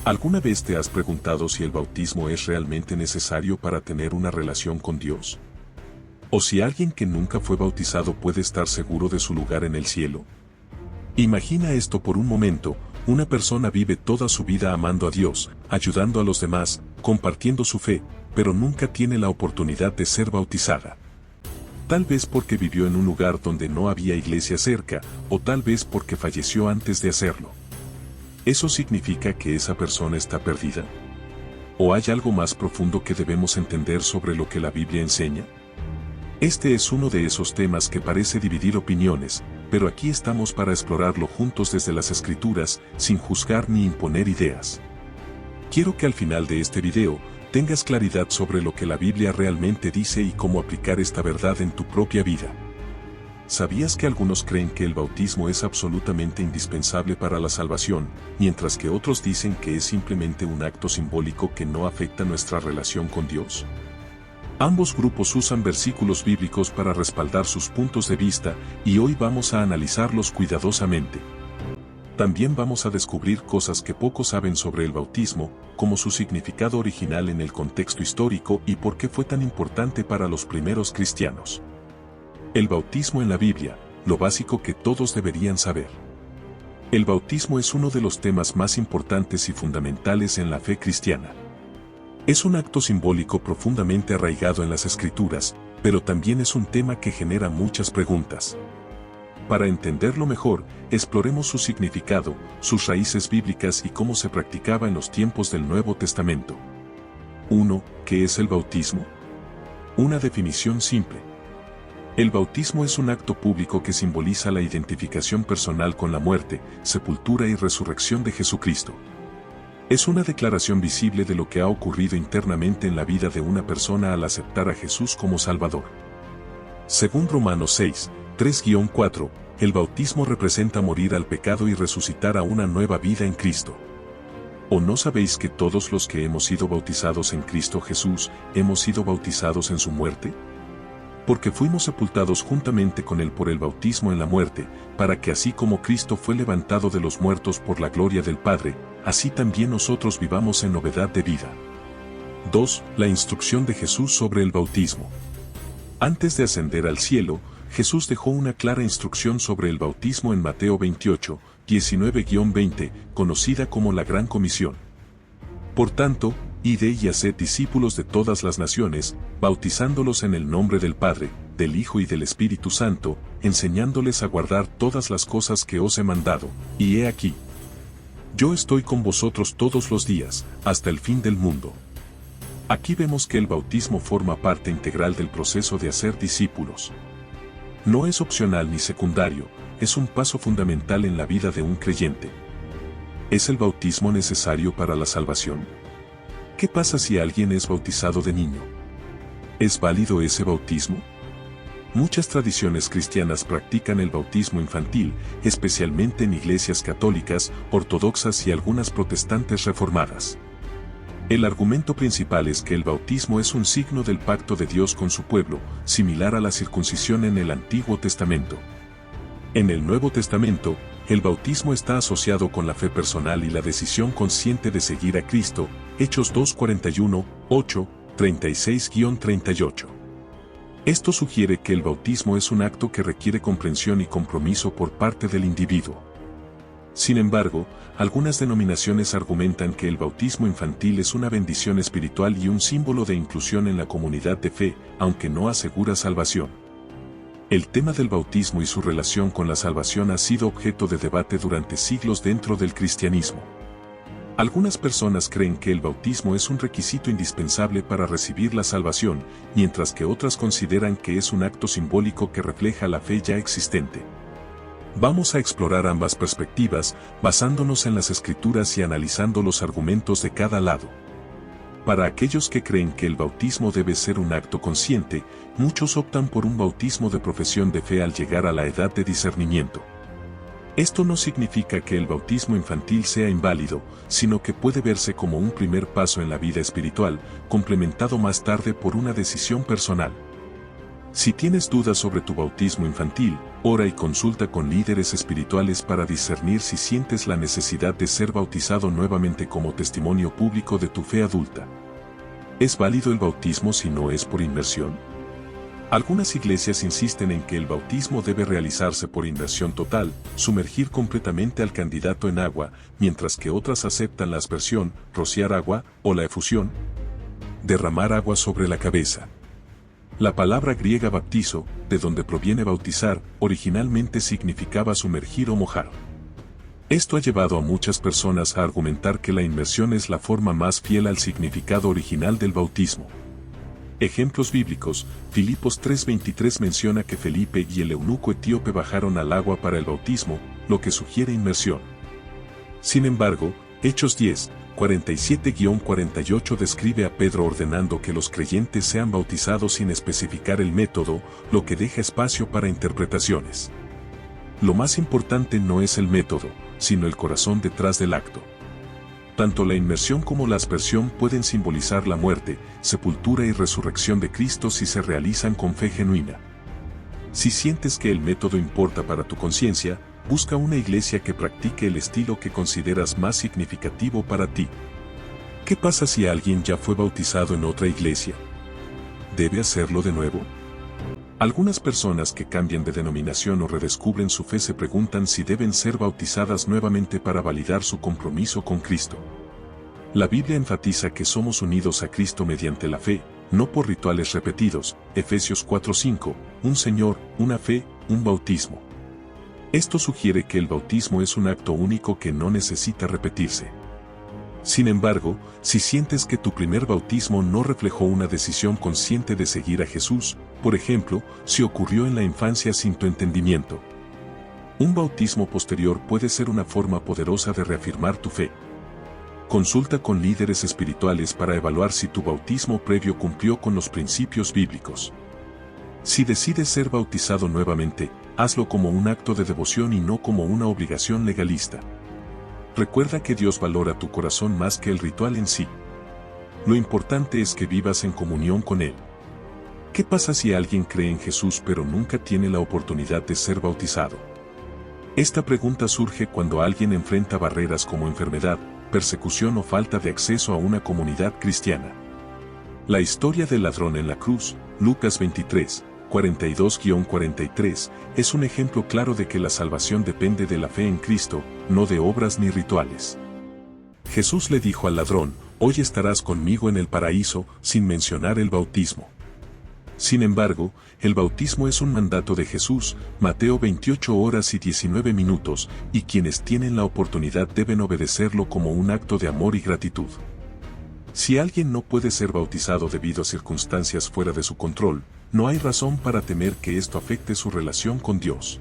¿Alguna vez te has preguntado si el bautismo es realmente necesario para tener una relación con Dios? ¿O si alguien que nunca fue bautizado puede estar seguro de su lugar en el cielo? Imagina esto por un momento: una persona vive toda su vida amando a Dios, ayudando a los demás, compartiendo su fe, pero nunca tiene la oportunidad de ser bautizada. Tal vez porque vivió en un lugar donde no había iglesia cerca, o tal vez porque falleció antes de hacerlo. ¿Eso significa que esa persona está perdida? ¿O hay algo más profundo que debemos entender sobre lo que la Biblia enseña? Este es uno de esos temas que parece dividir opiniones, pero aquí estamos para explorarlo juntos desde las Escrituras, sin juzgar ni imponer ideas. Quiero que al final de este video, tengas claridad sobre lo que la Biblia realmente dice y cómo aplicar esta verdad en tu propia vida. ¿Sabías que algunos creen que el bautismo es absolutamente indispensable para la salvación, mientras que otros dicen que es simplemente un acto simbólico que no afecta nuestra relación con Dios? Ambos grupos usan versículos bíblicos para respaldar sus puntos de vista, y hoy vamos a analizarlos cuidadosamente. También vamos a descubrir cosas que pocos saben sobre el bautismo, como su significado original en el contexto histórico y por qué fue tan importante para los primeros cristianos. El bautismo en la Biblia, lo básico que todos deberían saber. El bautismo es uno de los temas más importantes y fundamentales en la fe cristiana. Es un acto simbólico profundamente arraigado en las Escrituras, pero también es un tema que genera muchas preguntas. Para entenderlo mejor, exploremos su significado, sus raíces bíblicas y cómo se practicaba en los tiempos del Nuevo Testamento. 1. ¿Qué es el bautismo? Una definición simple. El bautismo es un acto público que simboliza la identificación personal con la muerte, sepultura y resurrección de Jesucristo. Es una declaración visible de lo que ha ocurrido internamente en la vida de una persona al aceptar a Jesús como Salvador. Según Romanos 6, 3-4, el bautismo representa morir al pecado y resucitar a una nueva vida en Cristo. ¿O no sabéis que todos los que hemos sido bautizados en Cristo Jesús, hemos sido bautizados en su muerte? Porque fuimos sepultados juntamente con Él por el bautismo en la muerte, para que así como Cristo fue levantado de los muertos por la gloria del Padre, así también nosotros vivamos en novedad de vida. 2. La instrucción de Jesús sobre el bautismo. Antes de ascender al cielo, Jesús dejó una clara instrucción sobre el bautismo en Mateo 28, 19-20, conocida como la Gran Comisión. Por tanto, id y haced discípulos de todas las naciones, bautizándolos en el nombre del Padre, del Hijo y del Espíritu Santo, enseñándoles a guardar todas las cosas que os he mandado, y he aquí. Yo estoy con vosotros todos los días, hasta el fin del mundo. Aquí vemos que el bautismo forma parte integral del proceso de hacer discípulos. No es opcional ni secundario, es un paso fundamental en la vida de un creyente. ¿Es el bautismo necesario para la salvación? ¿Qué pasa si alguien es bautizado de niño? ¿Es válido ese bautismo? Muchas tradiciones cristianas practican el bautismo infantil, especialmente en iglesias católicas, ortodoxas y algunas protestantes reformadas. El argumento principal es que el bautismo es un signo del pacto de Dios con su pueblo, similar a la circuncisión en el Antiguo Testamento. En el Nuevo Testamento, el bautismo está asociado con la fe personal y la decisión consciente de seguir a Cristo, Hechos 2:41, 8, 36-38. Esto sugiere que el bautismo es un acto que requiere comprensión y compromiso por parte del individuo. Sin embargo, algunas denominaciones argumentan que el bautismo infantil es una bendición espiritual y un símbolo de inclusión en la comunidad de fe, aunque no asegura salvación. El tema del bautismo y su relación con la salvación ha sido objeto de debate durante siglos dentro del cristianismo. Algunas personas creen que el bautismo es un requisito indispensable para recibir la salvación, mientras que otras consideran que es un acto simbólico que refleja la fe ya existente. Vamos a explorar ambas perspectivas, basándonos en las Escrituras y analizando los argumentos de cada lado. Para aquellos que creen que el bautismo debe ser un acto consciente, muchos optan por un bautismo de profesión de fe al llegar a la edad de discernimiento. Esto no significa que el bautismo infantil sea inválido, sino que puede verse como un primer paso en la vida espiritual, complementado más tarde por una decisión personal. Si tienes dudas sobre tu bautismo infantil, ora y consulta con líderes espirituales para discernir si sientes la necesidad de ser bautizado nuevamente como testimonio público de tu fe adulta. ¿Es válido el bautismo si no es por inmersión? Algunas iglesias insisten en que el bautismo debe realizarse por inmersión total, sumergir completamente al candidato en agua, mientras que otras aceptan la aspersión, rociar agua, o la efusión, derramar agua sobre la cabeza. La palabra griega baptizo, de donde proviene bautizar, originalmente significaba sumergir o mojar. Esto ha llevado a muchas personas a argumentar que la inmersión es la forma más fiel al significado original del bautismo. Ejemplos bíblicos: Filipos 3:23 menciona que Felipe y el eunuco etíope bajaron al agua para el bautismo, lo que sugiere inmersión. Sin embargo, Hechos 10:47-48 describe a Pedro ordenando que los creyentes sean bautizados sin especificar el método, lo que deja espacio para interpretaciones. Lo más importante no es el método, sino el corazón detrás del acto. Tanto la inmersión como la aspersión pueden simbolizar la muerte, sepultura y resurrección de Cristo si se realizan con fe genuina. Si sientes que el método importa para tu conciencia, busca una iglesia que practique el estilo que consideras más significativo para ti. ¿Qué pasa si alguien ya fue bautizado en otra iglesia? ¿Debe hacerlo de nuevo? Algunas personas que cambian de denominación o redescubren su fe se preguntan si deben ser bautizadas nuevamente para validar su compromiso con Cristo. La Biblia enfatiza que somos unidos a Cristo mediante la fe, no por rituales repetidos. Efesios 4:5, un Señor, una fe, un bautismo. Esto sugiere que el bautismo es un acto único que no necesita repetirse. Sin embargo, si sientes que tu primer bautismo no reflejó una decisión consciente de seguir a Jesús, por ejemplo, si ocurrió en la infancia sin tu entendimiento, un bautismo posterior puede ser una forma poderosa de reafirmar tu fe. Consulta con líderes espirituales para evaluar si tu bautismo previo cumplió con los principios bíblicos. Si decides ser bautizado nuevamente, hazlo como un acto de devoción y no como una obligación legalista. Recuerda que Dios valora tu corazón más que el ritual en sí. Lo importante es que vivas en comunión con Él. ¿Qué pasa si alguien cree en Jesús pero nunca tiene la oportunidad de ser bautizado? Esta pregunta surge cuando alguien enfrenta barreras como enfermedad, persecución o falta de acceso a una comunidad cristiana. La historia del ladrón en la cruz, Lucas 23:42-43, es un ejemplo claro de que la salvación depende de la fe en Cristo, no de obras ni rituales. Jesús le dijo al ladrón: «Hoy estarás conmigo en el paraíso», sin mencionar el bautismo. Sin embargo, el bautismo es un mandato de Jesús, Mateo 28:19, y quienes tienen la oportunidad deben obedecerlo como un acto de amor y gratitud. Si alguien no puede ser bautizado debido a circunstancias fuera de su control, no hay razón para temer que esto afecte su relación con Dios.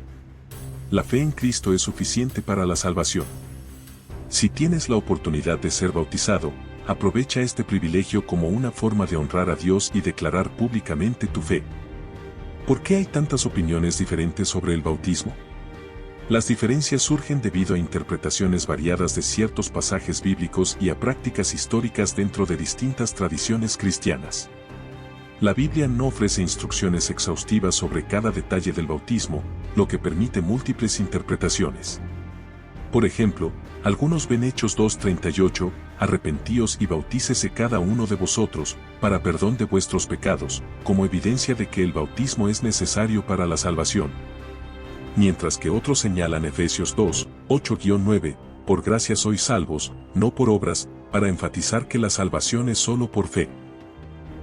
La fe en Cristo es suficiente para la salvación. Si tienes la oportunidad de ser bautizado, aprovecha este privilegio como una forma de honrar a Dios y declarar públicamente tu fe. ¿Por qué hay tantas opiniones diferentes sobre el bautismo? Las diferencias surgen debido a interpretaciones variadas de ciertos pasajes bíblicos y a prácticas históricas dentro de distintas tradiciones cristianas. La Biblia no ofrece instrucciones exhaustivas sobre cada detalle del bautismo, lo que permite múltiples interpretaciones. Por ejemplo, algunos ven Hechos 2:38, «Arrepentíos y bautícese cada uno de vosotros, para perdón de vuestros pecados», como evidencia de que el bautismo es necesario para la salvación. Mientras que otros señalan Efesios 2:8-9, «Por gracia sois salvos, no por obras», para enfatizar que la salvación es solo por fe.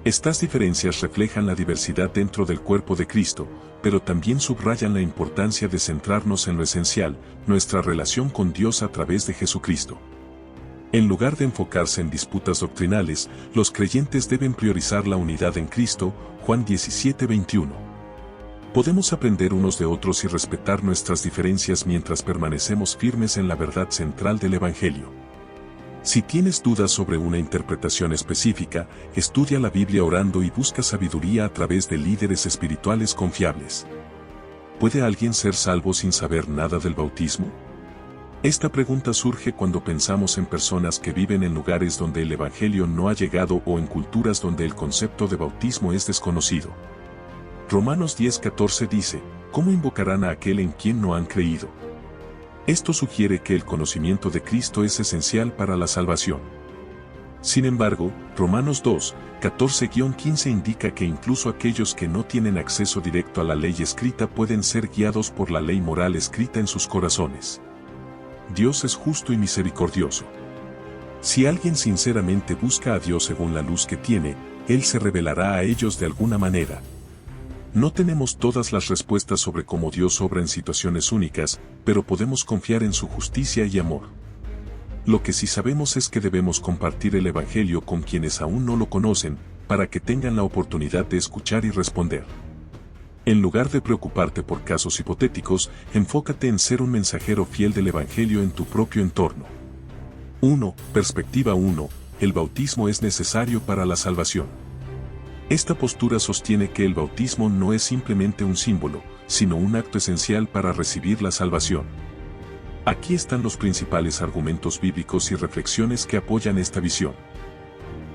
Estas diferencias reflejan la diversidad dentro del cuerpo de Cristo, pero también subrayan la importancia de centrarnos en lo esencial, nuestra relación con Dios a través de Jesucristo. En lugar de enfocarse en disputas doctrinales, los creyentes deben priorizar la unidad en Cristo, Juan 17:21. Podemos aprender unos de otros y respetar nuestras diferencias mientras permanecemos firmes en la verdad central del Evangelio. Si tienes dudas sobre una interpretación específica, estudia la Biblia orando y busca sabiduría a través de líderes espirituales confiables. ¿Puede alguien ser salvo sin saber nada del bautismo? Esta pregunta surge cuando pensamos en personas que viven en lugares donde el Evangelio no ha llegado o en culturas donde el concepto de bautismo es desconocido. Romanos 10:14 dice, ¿cómo invocarán a aquel en quien no han creído? Esto sugiere que el conocimiento de Cristo es esencial para la salvación. Sin embargo, Romanos 2:14-15 indica que incluso aquellos que no tienen acceso directo a la ley escrita pueden ser guiados por la ley moral escrita en sus corazones. Dios es justo y misericordioso. Si alguien sinceramente busca a Dios según la luz que tiene, Él se revelará a ellos de alguna manera. No tenemos todas las respuestas sobre cómo Dios obra en situaciones únicas, pero podemos confiar en su justicia y amor. Lo que sí sabemos es que debemos compartir el Evangelio con quienes aún no lo conocen, para que tengan la oportunidad de escuchar y responder. En lugar de preocuparte por casos hipotéticos, enfócate en ser un mensajero fiel del Evangelio en tu propio entorno. 1. Perspectiva 1. El bautismo es necesario para la salvación. Esta postura sostiene que el bautismo no es simplemente un símbolo, sino un acto esencial para recibir la salvación. Aquí están los principales argumentos bíblicos y reflexiones que apoyan esta visión.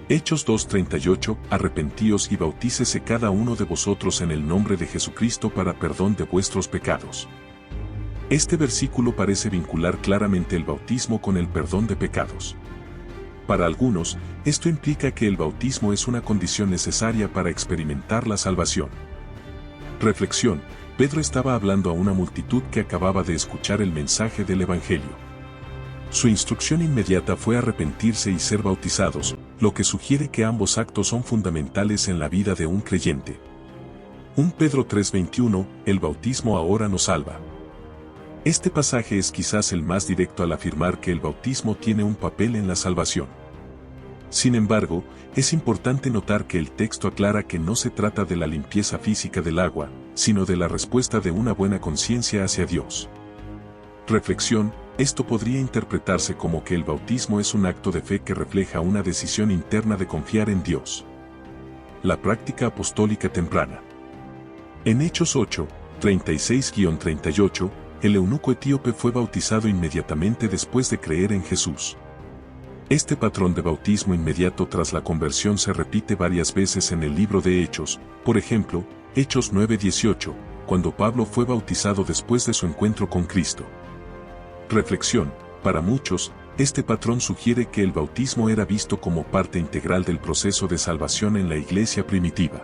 Hechos 2:38, arrepentíos y bautícese cada uno de vosotros en el nombre de Jesucristo para perdón de vuestros pecados. Este versículo parece vincular claramente el bautismo con el perdón de pecados. Para algunos, esto implica que el bautismo es una condición necesaria para experimentar la salvación. Reflexión: Pedro estaba hablando a una multitud que acababa de escuchar el mensaje del Evangelio. Su instrucción inmediata fue arrepentirse y ser bautizados, lo que sugiere que ambos actos son fundamentales en la vida de un creyente. 1 Pedro 3:21, el bautismo ahora nos salva. Este pasaje es quizás el más directo al afirmar que el bautismo tiene un papel en la salvación. Sin embargo, es importante notar que el texto aclara que no se trata de la limpieza física del agua, sino de la respuesta de una buena conciencia hacia Dios. Reflexión: esto podría interpretarse como que el bautismo es un acto de fe que refleja una decisión interna de confiar en Dios. La práctica apostólica temprana. En Hechos 8:36-38, el eunuco etíope fue bautizado inmediatamente después de creer en Jesús. Este patrón de bautismo inmediato tras la conversión se repite varias veces en el libro de Hechos, por ejemplo, Hechos 9:18, cuando Pablo fue bautizado después de su encuentro con Cristo. Reflexión: para muchos, este patrón sugiere que el bautismo era visto como parte integral del proceso de salvación en la iglesia primitiva.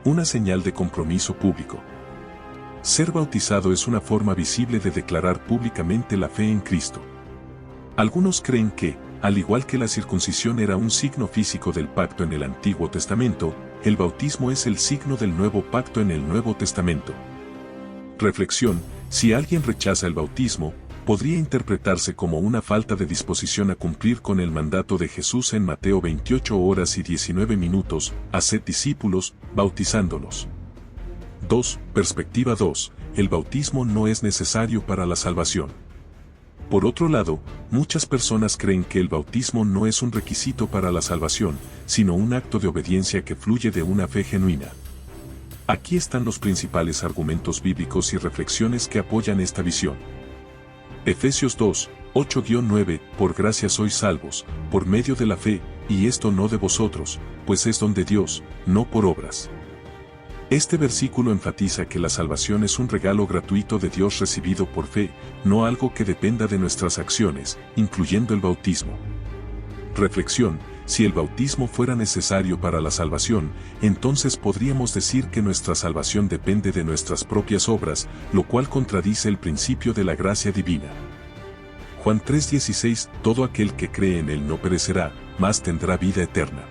Una señal de compromiso público. Ser bautizado es una forma visible de declarar públicamente la fe en Cristo. Algunos creen que, al igual que la circuncisión era un signo físico del pacto en el Antiguo Testamento, el bautismo es el signo del nuevo pacto en el Nuevo Testamento. Reflexión: si alguien rechaza el bautismo, podría interpretarse como una falta de disposición a cumplir con el mandato de Jesús en Mateo 28:19, haced discípulos, bautizándolos. 2. Perspectiva 2. El bautismo no es necesario para la salvación. Por otro lado, muchas personas creen que el bautismo no es un requisito para la salvación, sino un acto de obediencia que fluye de una fe genuina. Aquí están los principales argumentos bíblicos y reflexiones que apoyan esta visión. Efesios 2:8-9, por gracia sois salvos, por medio de la fe, y esto no de vosotros, pues es don de Dios, no por obras. Este versículo enfatiza que la salvación es un regalo gratuito de Dios recibido por fe, no algo que dependa de nuestras acciones, incluyendo el bautismo. Reflexión: si el bautismo fuera necesario para la salvación, entonces podríamos decir que nuestra salvación depende de nuestras propias obras, lo cual contradice el principio de la gracia divina. Juan 3:16, todo aquel que cree en él no perecerá, mas tendrá vida eterna.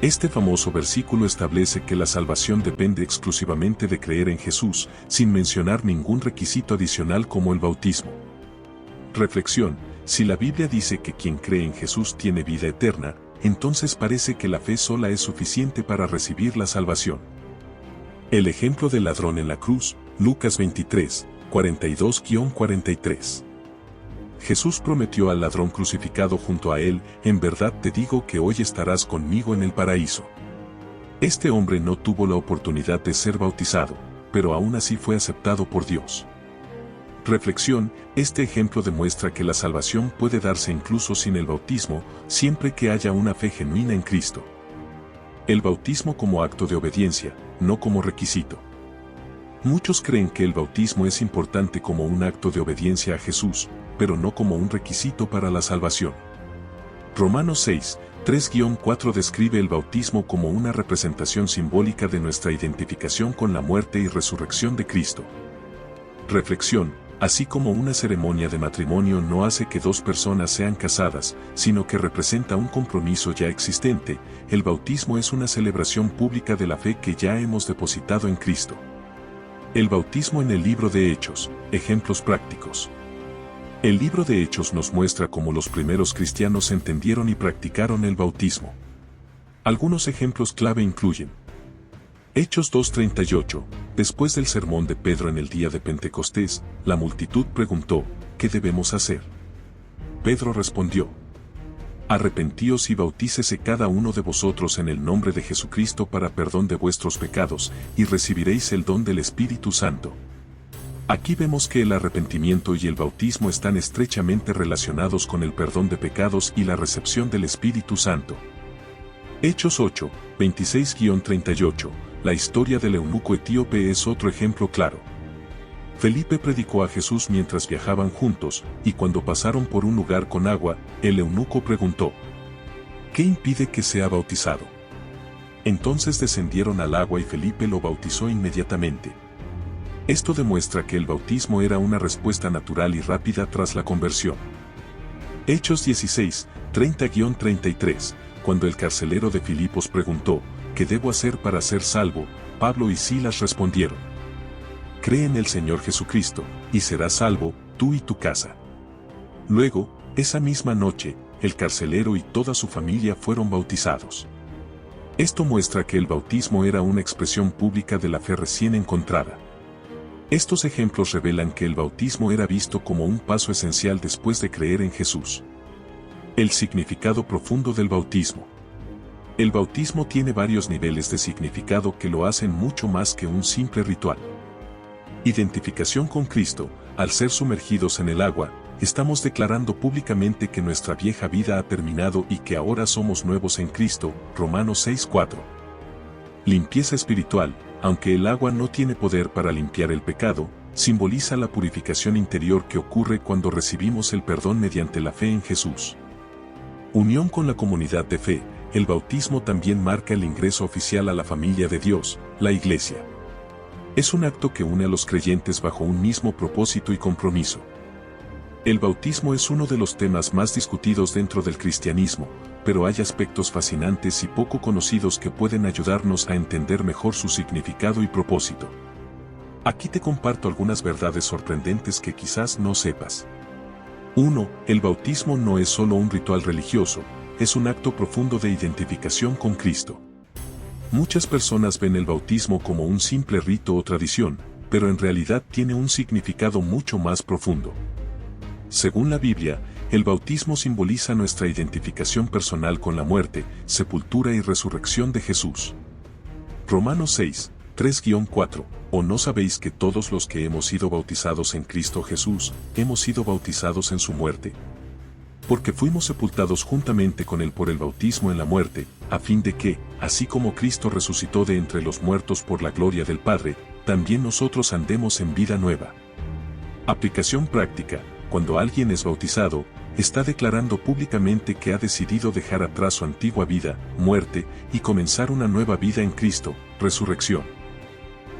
Este famoso versículo establece que la salvación depende exclusivamente de creer en Jesús, sin mencionar ningún requisito adicional como el bautismo. Reflexión: si la Biblia dice que quien cree en Jesús tiene vida eterna, entonces parece que la fe sola es suficiente para recibir la salvación. El ejemplo del ladrón en la cruz, Lucas 23:42-43. Jesús prometió al ladrón crucificado junto a él: en verdad te digo que hoy estarás conmigo en el paraíso. Este hombre no tuvo la oportunidad de ser bautizado, pero aún así fue aceptado por Dios. Reflexión: este ejemplo demuestra que la salvación puede darse incluso sin el bautismo, siempre que haya una fe genuina en Cristo. El bautismo como acto de obediencia, no como requisito. Muchos creen que el bautismo es importante como un acto de obediencia a Jesús, pero no como un requisito para la salvación. Romanos 6, 3-4 describe el bautismo como una representación simbólica de nuestra identificación con la muerte y resurrección de Cristo. Reflexión: así como una ceremonia de matrimonio no hace que dos personas sean casadas, sino que representa un compromiso ya existente, el bautismo es una celebración pública de la fe que ya hemos depositado en Cristo. El bautismo en el libro de Hechos, ejemplos prácticos. El libro de Hechos nos muestra cómo los primeros cristianos entendieron y practicaron el bautismo. Algunos ejemplos clave incluyen: Hechos 2:38, después del sermón de Pedro en el día de Pentecostés, la multitud preguntó, ¿qué debemos hacer? Pedro respondió: arrepentíos y bautícese cada uno de vosotros en el nombre de Jesucristo para perdón de vuestros pecados, y recibiréis el don del Espíritu Santo. Aquí vemos que el arrepentimiento y el bautismo están estrechamente relacionados con el perdón de pecados y la recepción del Espíritu Santo. Hechos 8, 26-38, la historia del eunuco etíope es otro ejemplo claro. Felipe predicó a Jesús mientras viajaban juntos, y cuando pasaron por un lugar con agua, el eunuco preguntó: ¿qué impide que sea bautizado? Entonces descendieron al agua y Felipe lo bautizó inmediatamente. Esto demuestra que el bautismo era una respuesta natural y rápida tras la conversión. Hechos 16, 30-33, cuando el carcelero de Filipos preguntó, ¿qué debo hacer para ser salvo?, Pablo y Silas respondieron: cree en el Señor Jesucristo, y serás salvo, tú y tu casa. Luego, esa misma noche, el carcelero y toda su familia fueron bautizados. Esto muestra que el bautismo era una expresión pública de la fe recién encontrada. Estos ejemplos revelan que el bautismo era visto como un paso esencial después de creer en Jesús. El significado profundo del bautismo. El bautismo tiene varios niveles de significado que lo hacen mucho más que un simple ritual. Identificación con Cristo: al ser sumergidos en el agua, estamos declarando públicamente que nuestra vieja vida ha terminado y que ahora somos nuevos en Cristo, Romanos 6:4. Limpieza espiritual: aunque el agua no tiene poder para limpiar el pecado, simboliza la purificación interior que ocurre cuando recibimos el perdón mediante la fe en Jesús. Unión con la comunidad de fe: el bautismo también marca el ingreso oficial a la familia de Dios, la Iglesia. Es un acto que une a los creyentes bajo un mismo propósito y compromiso. El bautismo es uno de los temas más discutidos dentro del cristianismo, pero hay aspectos fascinantes y poco conocidos que pueden ayudarnos a entender mejor su significado y propósito. Aquí te comparto algunas verdades sorprendentes que quizás no sepas. 1. El bautismo no es solo un ritual religioso, es un acto profundo de identificación con Cristo. Muchas personas ven el bautismo como un simple rito o tradición, pero en realidad tiene un significado mucho más profundo. Según la Biblia, el bautismo simboliza nuestra identificación personal con la muerte, sepultura y resurrección de Jesús. Romanos 6, 3-4, ¿o no sabéis que todos los que hemos sido bautizados en Cristo Jesús, hemos sido bautizados en su muerte? Porque fuimos sepultados juntamente con él por el bautismo en la muerte, a fin de que, así como Cristo resucitó de entre los muertos por la gloria del Padre, también nosotros andemos en vida nueva. Aplicación práctica: cuando alguien es bautizado, está declarando públicamente que ha decidido dejar atrás su antigua vida, muerte, y comenzar una nueva vida en Cristo, resurrección.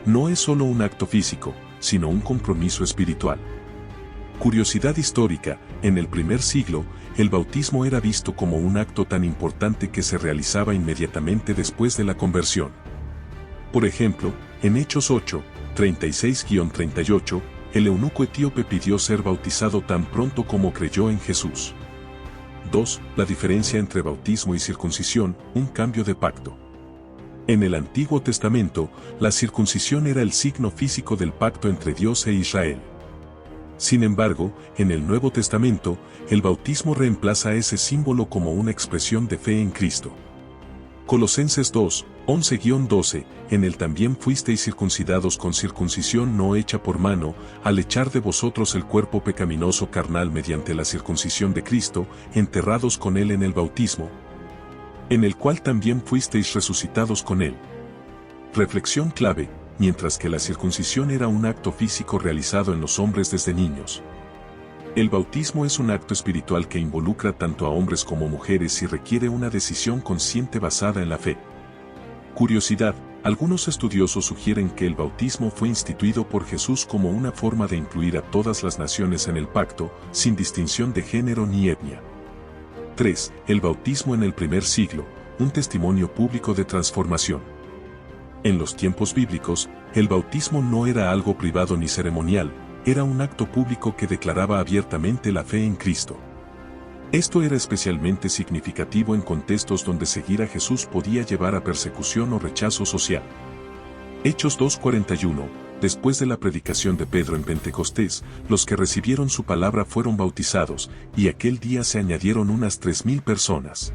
No es solo un acto físico, sino un compromiso espiritual. Curiosidad histórica: en el primer siglo, el bautismo era visto como un acto tan importante que se realizaba inmediatamente después de la conversión. Por ejemplo, en Hechos 8, 36-38, el eunuco etíope pidió ser bautizado tan pronto como creyó en Jesús. 2. La diferencia entre bautismo y circuncisión: un cambio de pacto. En el Antiguo Testamento, la circuncisión era el signo físico del pacto entre Dios e Israel. Sin embargo, en el Nuevo Testamento, el bautismo reemplaza ese símbolo como una expresión de fe en Cristo. Colosenses 2, 11-12, en él también fuisteis circuncidados con circuncisión no hecha por mano, al echar de vosotros el cuerpo pecaminoso carnal mediante la circuncisión de Cristo, enterrados con él en el bautismo. en el cual también fuisteis resucitados con él. Reflexión clave: mientras que la circuncisión era un acto físico realizado en los hombres desde niños, el bautismo es un acto espiritual que involucra tanto a hombres como mujeres y requiere una decisión consciente basada en la fe. Curiosidad: algunos estudiosos sugieren que el bautismo fue instituido por Jesús como una forma de incluir a todas las naciones en el pacto, sin distinción de género ni etnia. 3. El bautismo en el primer siglo, un testimonio público de transformación. En los tiempos bíblicos, el bautismo no era algo privado ni ceremonial, era un acto público que declaraba abiertamente la fe en Cristo. Esto era especialmente significativo en contextos donde seguir a Jesús podía llevar a persecución o rechazo social. Hechos 2:41. Después de la predicación de Pedro en Pentecostés, los que recibieron su palabra fueron bautizados, y aquel día se añadieron unas 3,000 personas.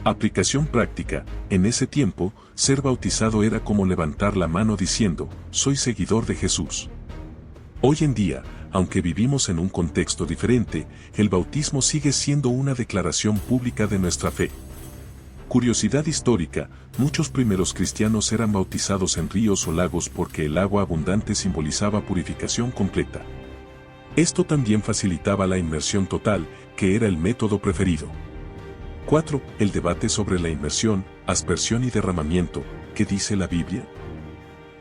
Aplicación práctica: en ese tiempo, ser bautizado era como levantar la mano diciendo, soy seguidor de Jesús. Hoy en día, aunque vivimos en un contexto diferente, el bautismo sigue siendo una declaración pública de nuestra fe. Curiosidad histórica: muchos primeros cristianos eran bautizados en ríos o lagos porque el agua abundante simbolizaba purificación completa. Esto también facilitaba la inmersión total, que era el método preferido. 4. El debate sobre la inmersión, aspersión y derramamiento. ¿Qué dice la Biblia?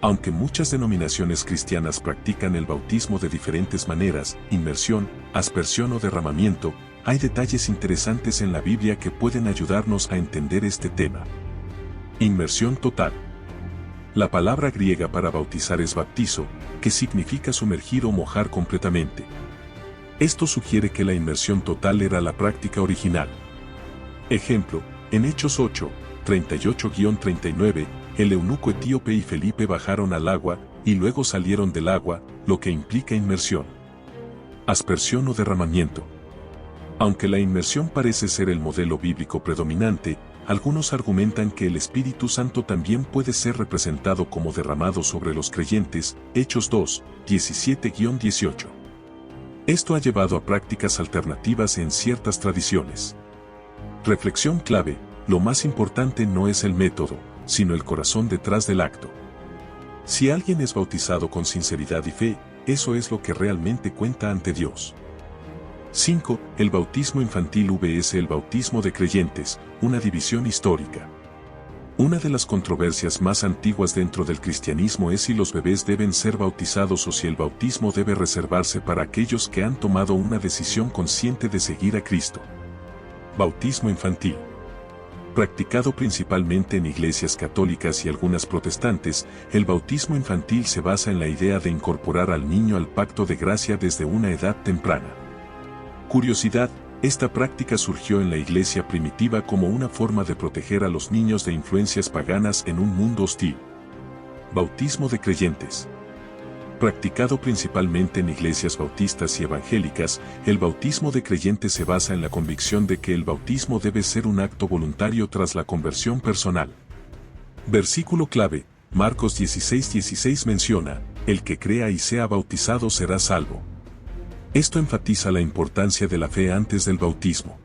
Aunque muchas denominaciones cristianas practican el bautismo de diferentes maneras, inmersión, aspersión o derramamiento, hay detalles interesantes en la Biblia que pueden ayudarnos a entender este tema. Inmersión total. La palabra griega para bautizar es baptizo, que significa sumergir o mojar completamente. Esto sugiere que la inmersión total era la práctica original. Ejemplo: en Hechos 8, 38-39, el eunuco etíope y Felipe bajaron al agua, y luego salieron del agua, lo que implica inmersión. Aspersión o derramamiento. Aunque la inmersión parece ser el modelo bíblico predominante, algunos argumentan que el Espíritu Santo también puede ser representado como derramado sobre los creyentes, Hechos 2, 17-18. Esto ha llevado a prácticas alternativas en ciertas tradiciones. Reflexión clave: lo más importante no es el método, sino el corazón detrás del acto. Si alguien es bautizado con sinceridad y fe, eso es lo que realmente cuenta ante Dios. 5. El bautismo infantil vs el bautismo de creyentes, una división histórica. Una de las controversias más antiguas dentro del cristianismo es si los bebés deben ser bautizados o si el bautismo debe reservarse para aquellos que han tomado una decisión consciente de seguir a Cristo. Bautismo infantil. Practicado principalmente en iglesias católicas y algunas protestantes, el bautismo infantil se basa en la idea de incorporar al niño al pacto de gracia desde una edad temprana. Curiosidad: esta práctica surgió en la iglesia primitiva como una forma de proteger a los niños de influencias paganas en un mundo hostil. Bautismo de creyentes. Practicado principalmente en iglesias bautistas y evangélicas, el bautismo de creyentes se basa en la convicción de que el bautismo debe ser un acto voluntario tras la conversión personal. Versículo clave: Marcos 16:16 menciona, el que crea y sea bautizado será salvo. Esto enfatiza la importancia de la fe antes del bautismo.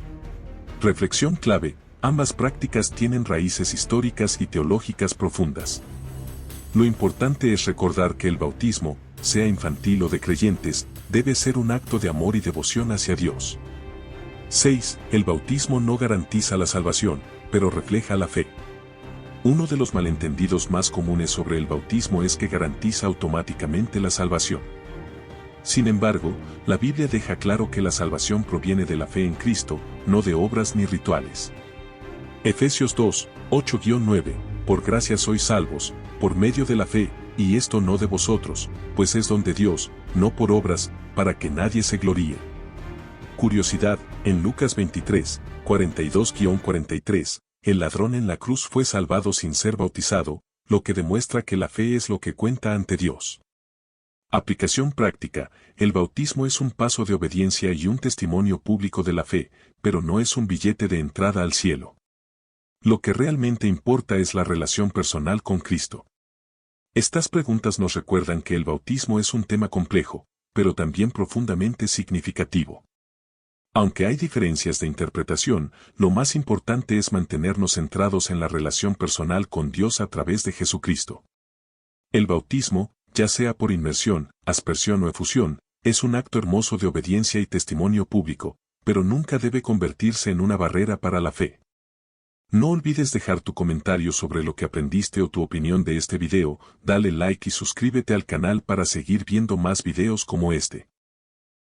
Reflexión clave: ambas prácticas tienen raíces históricas y teológicas profundas. Lo importante es recordar que el bautismo, sea infantil o de creyentes, debe ser un acto de amor y devoción hacia Dios. 6. El bautismo no garantiza la salvación, pero refleja la fe. Uno de los malentendidos más comunes sobre el bautismo es que garantiza automáticamente la salvación. Sin embargo, la Biblia deja claro que la salvación proviene de la fe en Cristo, no de obras ni rituales. Efesios 2, 8-9, por gracia sois salvos, por medio de la fe, y esto no de vosotros, pues es don de Dios, no por obras, para que nadie se gloríe. Curiosidad: en Lucas 23, 42-43, el ladrón en la cruz fue salvado sin ser bautizado, lo que demuestra que la fe es lo que cuenta ante Dios. Aplicación práctica: el bautismo es un paso de obediencia y un testimonio público de la fe, pero no es un billete de entrada al cielo. Lo que realmente importa es la relación personal con Cristo. Estas preguntas nos recuerdan que el bautismo es un tema complejo, pero también profundamente significativo. Aunque hay diferencias de interpretación, lo más importante es mantenernos centrados en la relación personal con Dios a través de Jesucristo. El bautismo, ya sea por inmersión, aspersión o efusión, es un acto hermoso de obediencia y testimonio público, pero nunca debe convertirse en una barrera para la fe. No olvides dejar tu comentario sobre lo que aprendiste o tu opinión de este video, dale like y suscríbete al canal para seguir viendo más videos como este.